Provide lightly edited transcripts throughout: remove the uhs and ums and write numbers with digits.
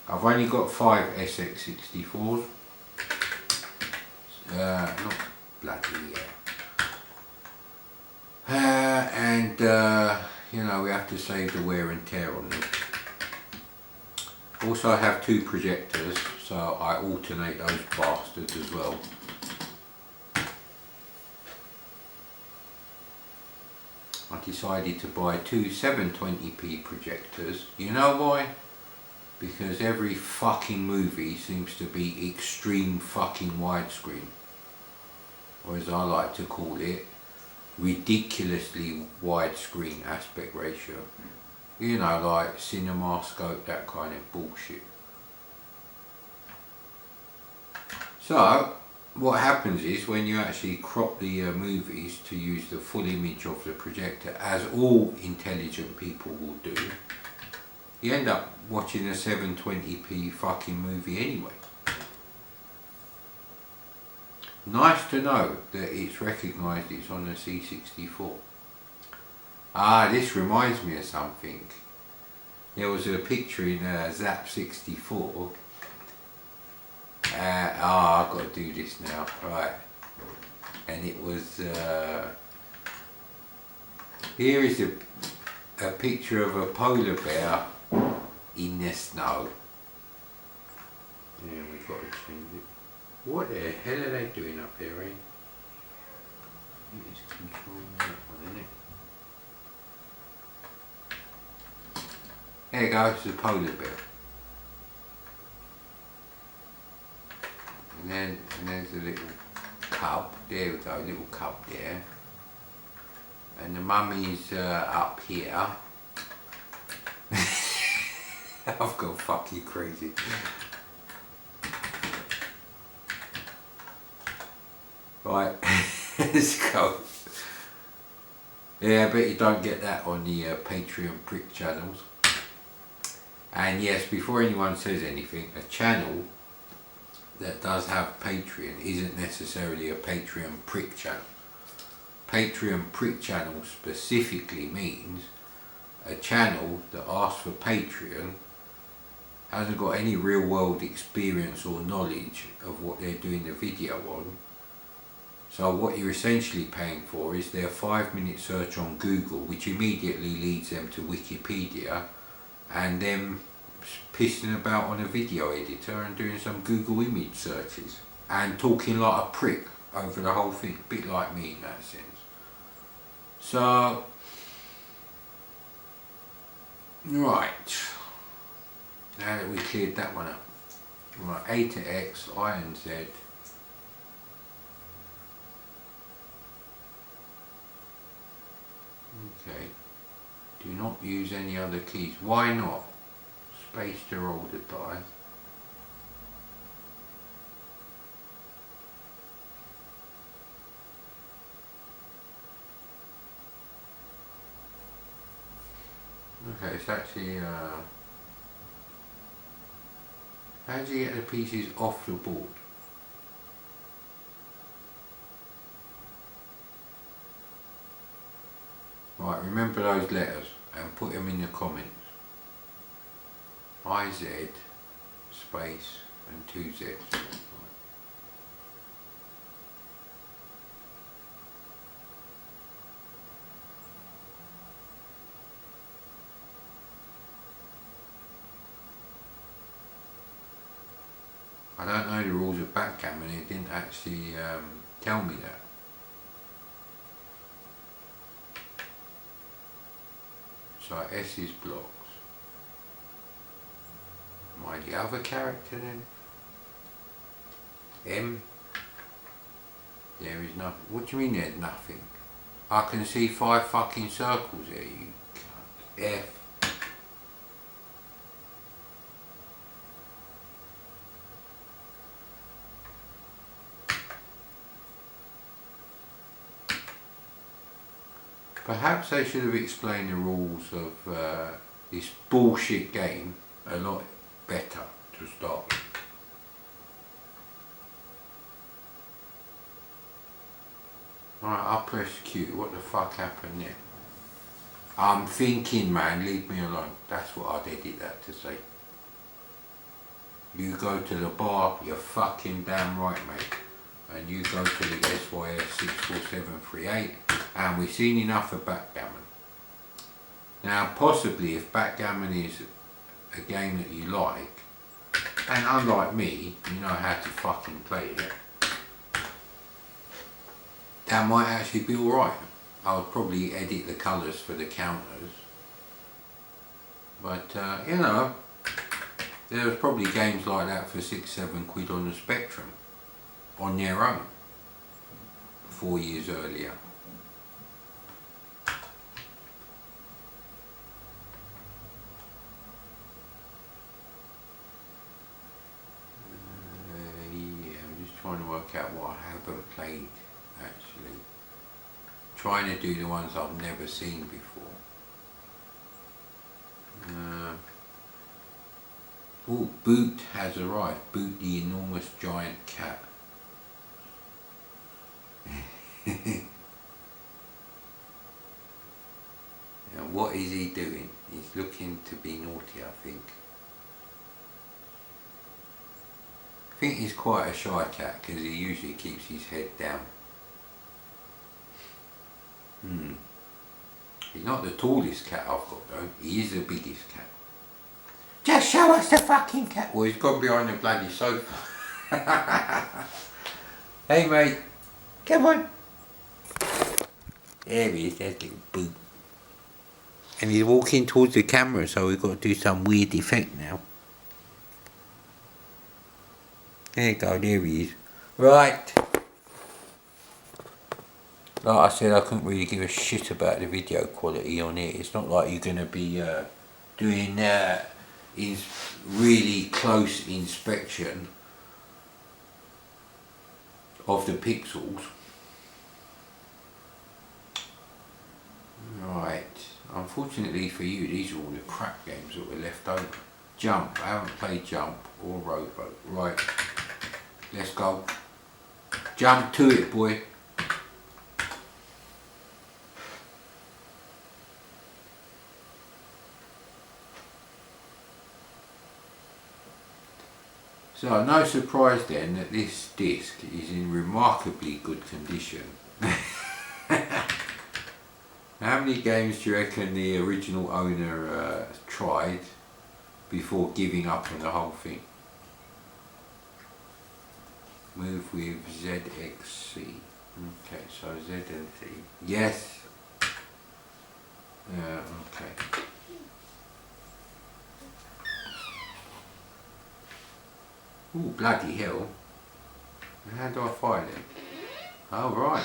I've only got 5 SX64s. Not bloody and you know, we have to save the wear and tear on them. Also I have 2 projectors, so I alternate those bastards as well. I decided to buy 2 720p projectors. You know why? Because every fucking movie seems to be extreme fucking widescreen. Or as I like to call it, ridiculously widescreen aspect ratio. You know, like CinemaScope, that kind of bullshit. So, what happens is when you actually crop the movies to use the full image of the projector, as all intelligent people will do, you end up watching a 720p fucking movie anyway. Nice to know that it's recognised it's on the C64. Ah, this reminds me of something. There was a picture in Zipstik. I've got to do this now, right. And it was, here is a picture of a polar bear in the snow. Yeah, we've got to change it. What the hell are they doing up there, eh? It's controlling that one, isn't it? There goes the polar bear. And there's a little cub. There we go, little cub there. And the mummy's up here. I've gone fucking crazy. Right, let's go. Yeah, I bet you don't get that on the Patreon prick channels. And yes, before anyone says anything, a channel that does have Patreon isn't necessarily a Patreon prick channel. Patreon prick channel specifically means a channel that asks for Patreon hasn't got any real world experience or knowledge of what they're doing the video on. So what you're essentially paying for is their 5-minute search on Google, which immediately leads them to Wikipedia, and them pissing about on a video editor and doing some Google image searches and talking like a prick over the whole thing, a bit like me in that sense. So, right, now that we cleared that one up, right, A to X, I and Z. Okay, do not use any other keys. Why not? Space to roll the dice. Okay, it's actually, how do you get the pieces off the board? Right, remember those letters and put them in the comments. IZ, space, and 2 Z's. I don't know the rules of backgammon, it didn't actually tell me that. So S is blocks. Am I the other character then? M? There is nothing. What do you mean there's nothing? I can see 5 fucking circles there, you cunt. F. Perhaps they should have explained the rules of this bullshit game a lot better to start with. Alright, I'll press Q. What the fuck happened there? I'm thinking, man, leave me alone. That's what I'd edit that to say. You go to the bar, you're fucking damn right, mate. And you go to the SYS 64738, and we've seen enough of Backgammon. Now, possibly if Backgammon is a game that you like, and unlike me, you know how to fucking play it, that might actually be alright. I'll probably edit the colours for the counters. But, you know, there was probably games like that for 6-7 quid on the Spectrum, on their own, 4 years earlier. Yeah, I'm just trying to work out what I haven't played, actually. Trying to do the ones I've never seen before. Oh, Boot has arrived. Boot the enormous giant cat. Now what is he doing? He's looking to be naughty, I think. I think he's quite a shy cat because he usually keeps his head down. He's not the tallest cat I've got though. He is the biggest cat. Just show us the fucking cat. Well, he's gone behind the bloody sofa. Hey mate, come on. There he is, there's little Boot. And he's walking towards the camera, so we've got to do some weird effect now. There you go, there he is. Right. Like I said, I couldn't really give a shit about the video quality on it. It's not like you're going to be doing really close inspection of the pixels. Right. Unfortunately for you, these are all the crap games that were left over. Jump. I haven't played Jump or Rowboat. Right. Let's go. Jump to it, boy. So, no surprise then that this disc is in remarkably good condition. How many games do you reckon the original owner tried before giving up on the whole thing? Move with ZXC. Okay, so Z and C. Yes. Yeah, okay. Ooh, bloody hell. How do I fire them? Oh, right.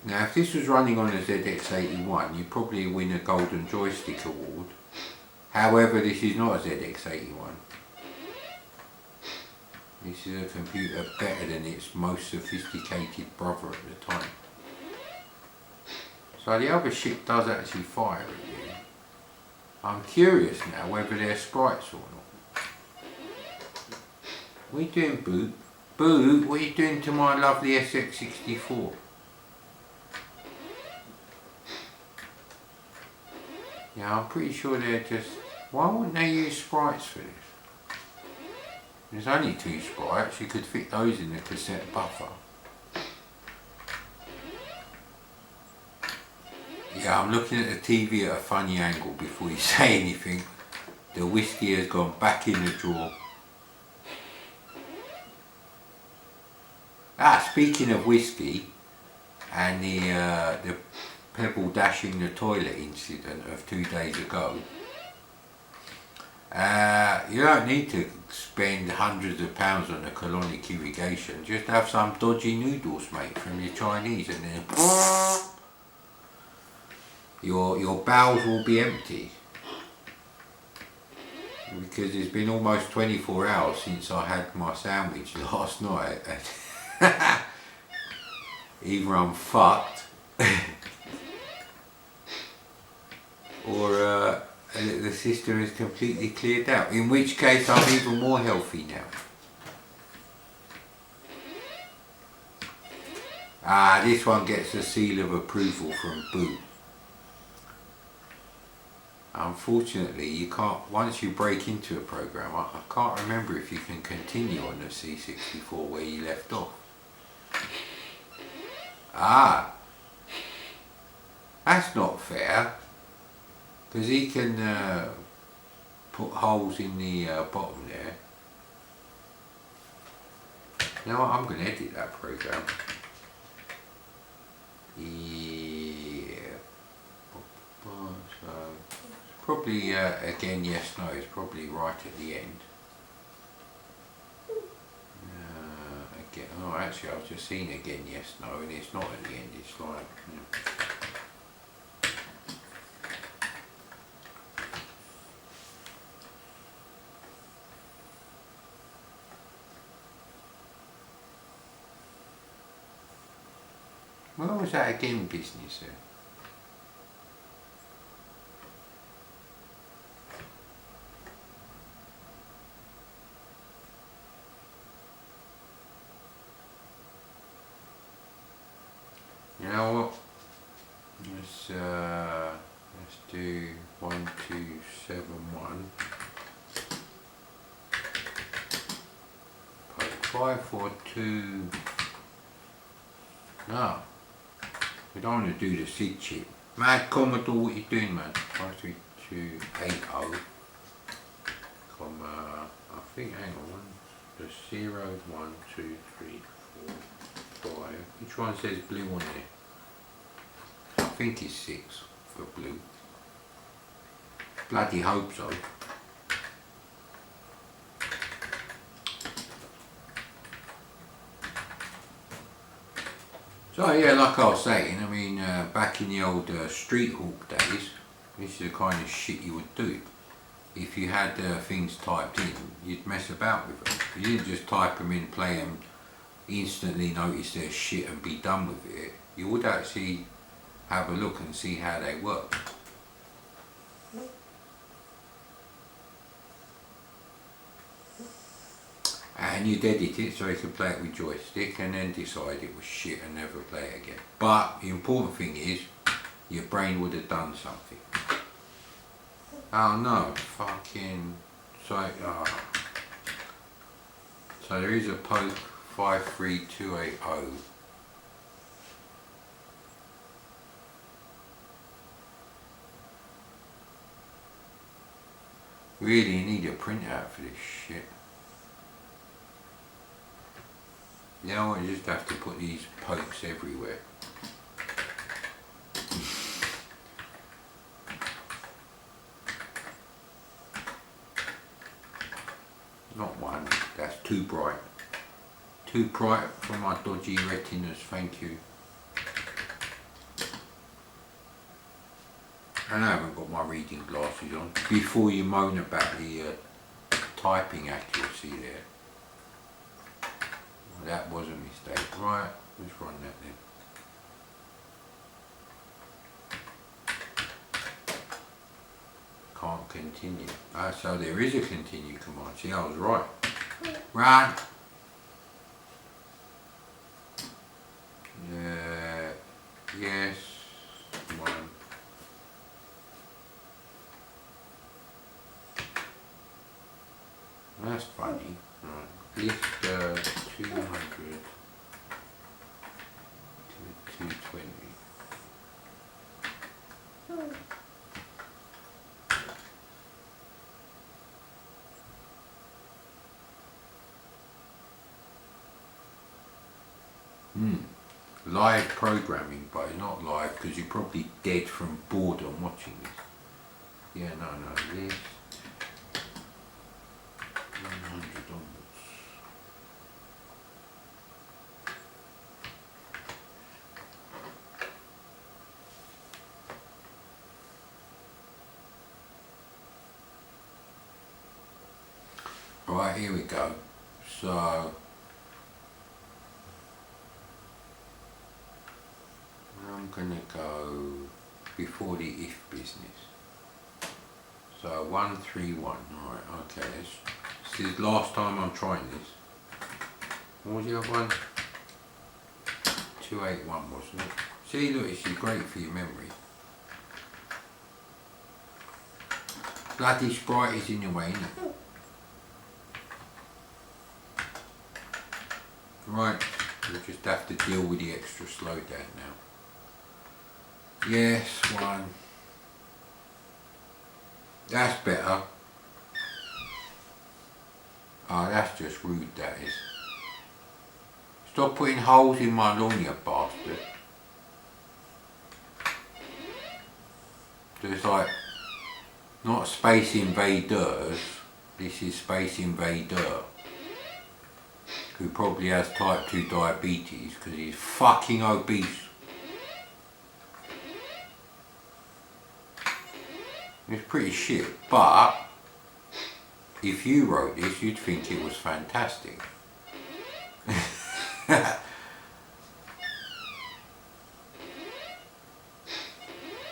Now, if this was running on a ZX81, you'd probably win a Golden Joystick Award. However, this is not a ZX81. This is a computer better than its most sophisticated brother at the time. So the other shit does actually fire at you. I'm curious now whether they're sprites or not. What are you doing, Boot? Boot, what are you doing to my lovely SX64? Yeah, I'm pretty sure they're just... Why wouldn't they use sprites for this? There's only 2 sprites, you could fit those in the cassette buffer. Yeah, I'm looking at the TV at a funny angle before you say anything. The whiskey has gone back in the drawer. Ah, speaking of whiskey and the pebble dashing the toilet incident of 2 days ago, you don't need to spend hundreds of pounds on a colonic irrigation. Just have some dodgy noodles, mate, from your Chinese, and then your bowels will be empty. Because it's been almost 24 hours since I had my sandwich last night. Either I'm fucked or the system is completely cleared out, in which case I'm even more healthy now. Ah, this one gets a seal of approval from Boo. Unfortunately, you can't, once you break into a program, I can't remember if you can continue on the C64 where you left off. Ah, that's not fair, because he can put holes in the bottom there. You know what, I'm going to edit that program. Yeah. So, probably, again, yes, no, it's probably right at the end. Again, oh, actually, I was just seeing again, yes, no, and it's not at the end, it's like... Where was that again business there? You know what? Let's do 1271. 542. No. We don't want to do the SID chip. Mad Commodore, what you doing, man? 53280. Comma, I think, hang on. The 0, 1, 2, 3, 4, 5. Which one says blue on there? I think it's 6 for blue. Bloody hope so. So yeah, like I was saying, I mean, back in the old street hawk days, this is the kind of shit you would do. If you had things typed in, you'd mess about with them. You didn't just type them in, play them, instantly notice their shit and be done with it. You would actually have a look and see how they work. And you'd edit it so you could play it with joystick and then decide it was shit and never play it again. But the important thing is, your brain would have done something. Oh no, fucking... So there is a poke 53280. Really, you need a printout for this shit. You know what, you just have to put these pokes everywhere. Not one, that's too bright. Too bright for my dodgy retinas, thank you. And I haven't got my reading glasses on. Before you moan about the typing accuracy there. Well, that was a mistake. Right, let's run that then. Can't continue. Ah, so there is a continue command. See, I was right. Run! Yes. One. That's funny. Right. List 200 to 220. Live programming, but it's not live because you're probably dead from boredom watching this. Yeah, no, this 100 onwards. Right, here we go. So I'm gonna go before the if business. So 131, right, okay, this is the last time I'm trying this. What was the other one? 281, wasn't it? See, look, this is great for your memory. bloody sprite is in your way, isn't it? Right, we'll just have to deal with the extra slowdown now. Yes, one. That's better. Oh, that's just rude, that is. Stop putting holes in my lawn, you bastard. So it's like, not Space Invaders, this is Space Invader. Who probably has type 2 diabetes because he's fucking obese. It's pretty shit, but if you wrote this, you'd think it was fantastic.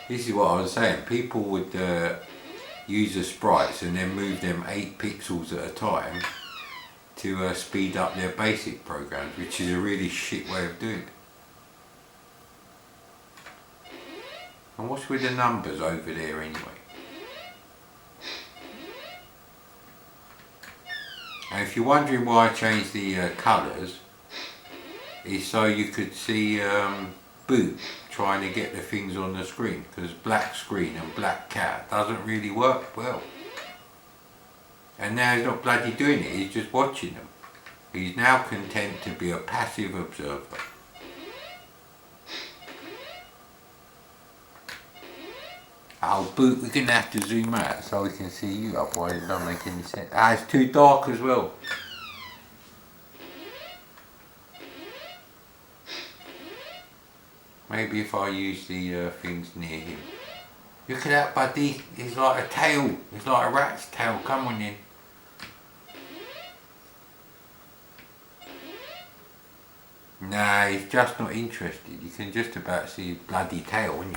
This is what I was saying. People would use the sprites and then move them 8 pixels at a time to speed up their basic programs, which is a really shit way of doing it. And what's with the numbers over there anyway? And if you're wondering why I changed the colours, it's so you could see Boot trying to get the things on the screen, because black screen and black cat doesn't really work well. And now he's not bloody doing it, he's just watching them. He's now content to be a passive observer. Oh, Boot, we're going to have to zoom out so we can see you, otherwise it don't make any sense. Ah, it's too dark as well. Maybe if I use the things near him. Look at that, buddy. It's like a tail. It's like a rat's tail. Come on in. Nah, he's just not interested. You can just about see his bloody tail, can't you?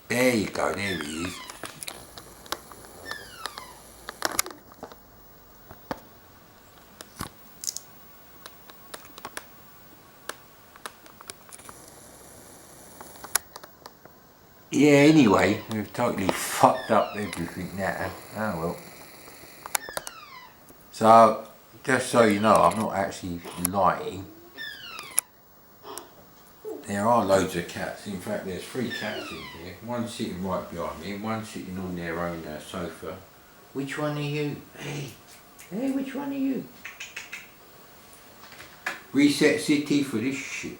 There you go, there he is. Yeah, anyway, we've totally fucked up everything now. Oh well. So, just so you know, I'm not actually lying. There are loads of cats. In fact, there's 3 cats in here. One sitting right behind me and one sitting on their own sofa. Which one are you? Hey, which one are you? Reset City for this shit.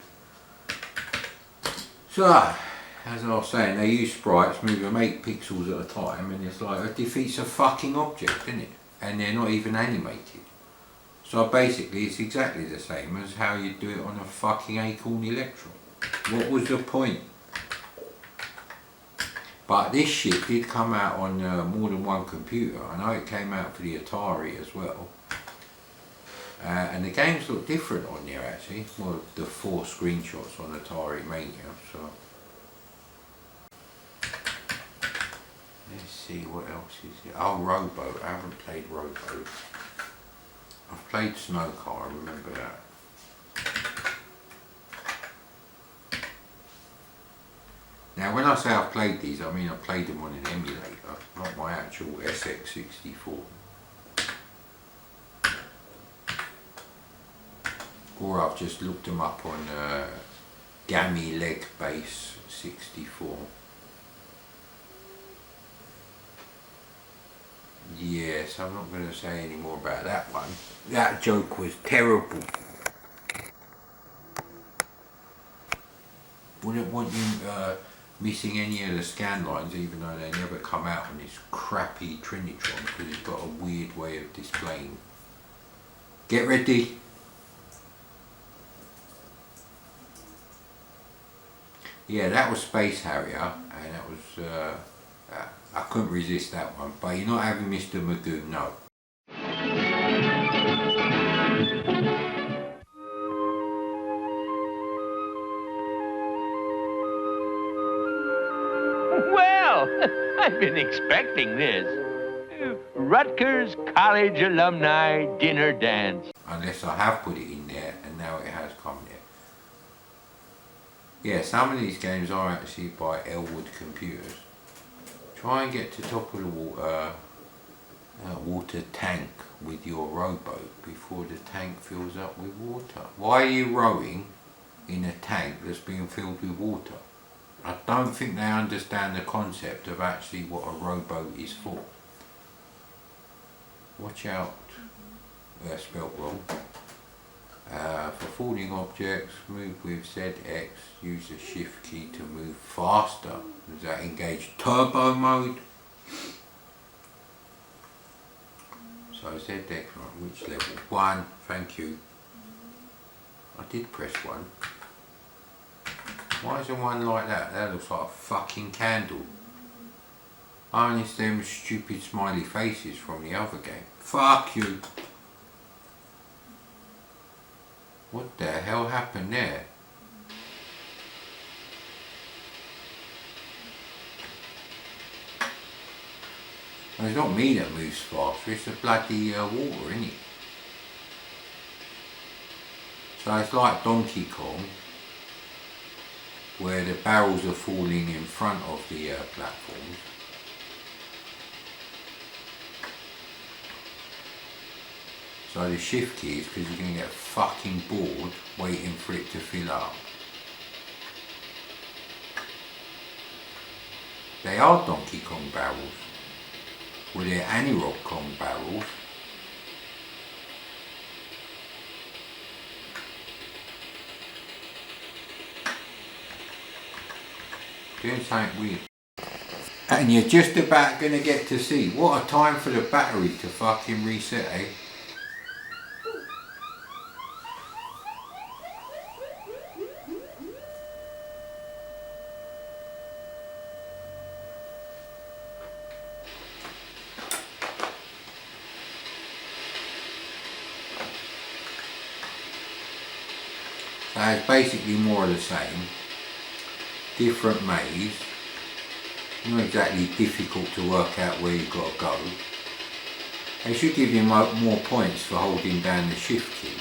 So, as I was saying, they use sprites, move them 8 pixels at a time, and it's like, it defeats a fucking object, isn't it? And they're not even animated. So basically, it's exactly the same as how you do it on a fucking Acorn Electron. What was the point? But this shit did come out on more than one computer. I know it came out for the Atari as well. And the games look different on there actually. Well, the 4 screenshots on Atari Mania. So let's see what else is here. Oh, Rowboat. I haven't played Rowboat. I've played Snow Car, I remember that. Now when I say I've played these, I mean I played them on an emulator, not my actual C64. Or I've just looked them up on Gammy Leg Base 64. Yes, I'm not going to say any more about that one. That joke was terrible. Wouldn't want you missing any of the scan lines, even though they never come out on this crappy Trinitron, because it's got a weird way of displaying. Get ready. Yeah, that was Space Harrier, and that was, I couldn't resist that one, but you're not having Mr. Magoo, no. Well, I've been expecting this. Rutgers College Alumni Dinner Dance. Unless I have put it in there, and now it has come there. Yeah, some of these games are actually by Elwood Computers. Try and get to top of the water tank with your rowboat before the tank fills up with water. Why are you rowing in a tank that's being filled with water? I don't think they understand the concept of actually what a rowboat is for. Watch out, that's spelt wrong. For falling objects, move with ZX, use the shift key to move faster. Does that engage turbo mode? So ZX, right, which level? 1, thank you. I did press 1. Why is there one like that? That looks like a fucking candle. Only it's them stupid smiley faces from the other game. Fuck you. What the hell happened there? Well, it's not me that moves faster, it's the bloody water, isn't it? So it's like Donkey Kong, where the barrels are falling in front of the platforms. So the shift key is because you're going to get fucking bored waiting for it to fill up. They are Donkey Kong barrels. Well, they're Anirog Kong barrels. Doing something weird. And you're just about going to get to see. What a time for the battery to fucking reset, eh? So it's basically more of the same. Different maze. Not exactly difficult to work out where you've got to go. They should give you more points for holding down the shift key,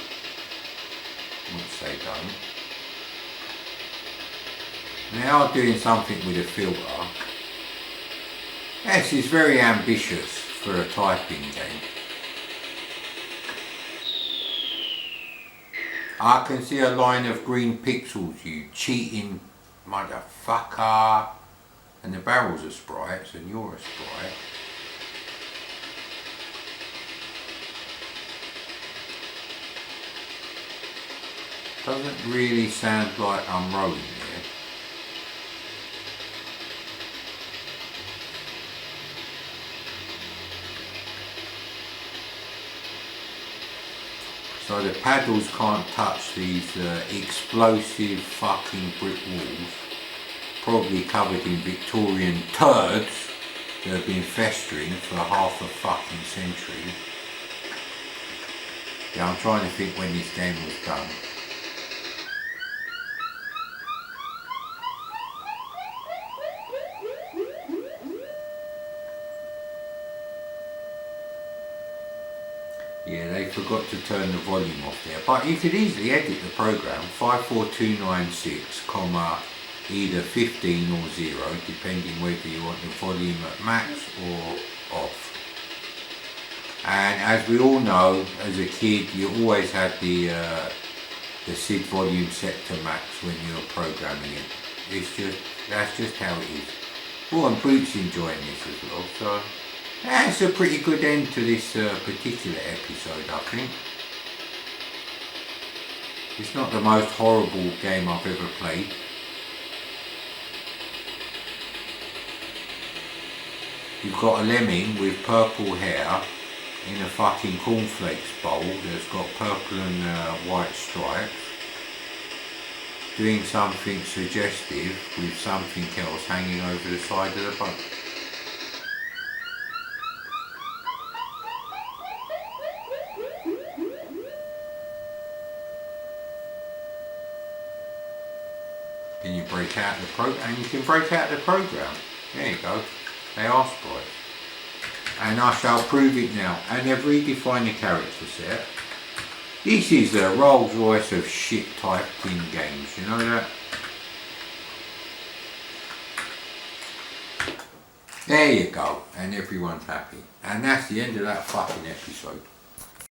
which they don't. They are doing something with a filter. Yes, it's very ambitious for a typing game. I can see a line of green pixels, you cheating motherfucker. And the barrels are sprites and you're a sprite. Doesn't really sound like I'm rowing here. So the paddles can't touch these explosive fucking brick walls, probably covered in Victorian turds that have been festering for half a fucking century. Yeah, I'm trying to think when this game was done. Yeah, they forgot to turn the volume off there, but you could easily edit the program 54296, either 15 or 0, depending whether you want the volume at max or off. And as we all know, as a kid, you always had the SID volume set to max when you're programming it. That's just how it is. Oh, and Brute's enjoying this as well, so that's a pretty good end to this particular episode, I think. It's not the most horrible game I've ever played. You've got a lemming with purple hair in a fucking cornflakes bowl that's got purple and white stripes, doing something suggestive with something else hanging over the side of the boat. Can you break out the program? And you can break out the program. There you go. They are sprites. And I shall prove it now. And they've redefined the character set. This is the Rolls Royce of shit typed in games, you know that? There you go, and everyone's happy. And that's the end of that fucking episode.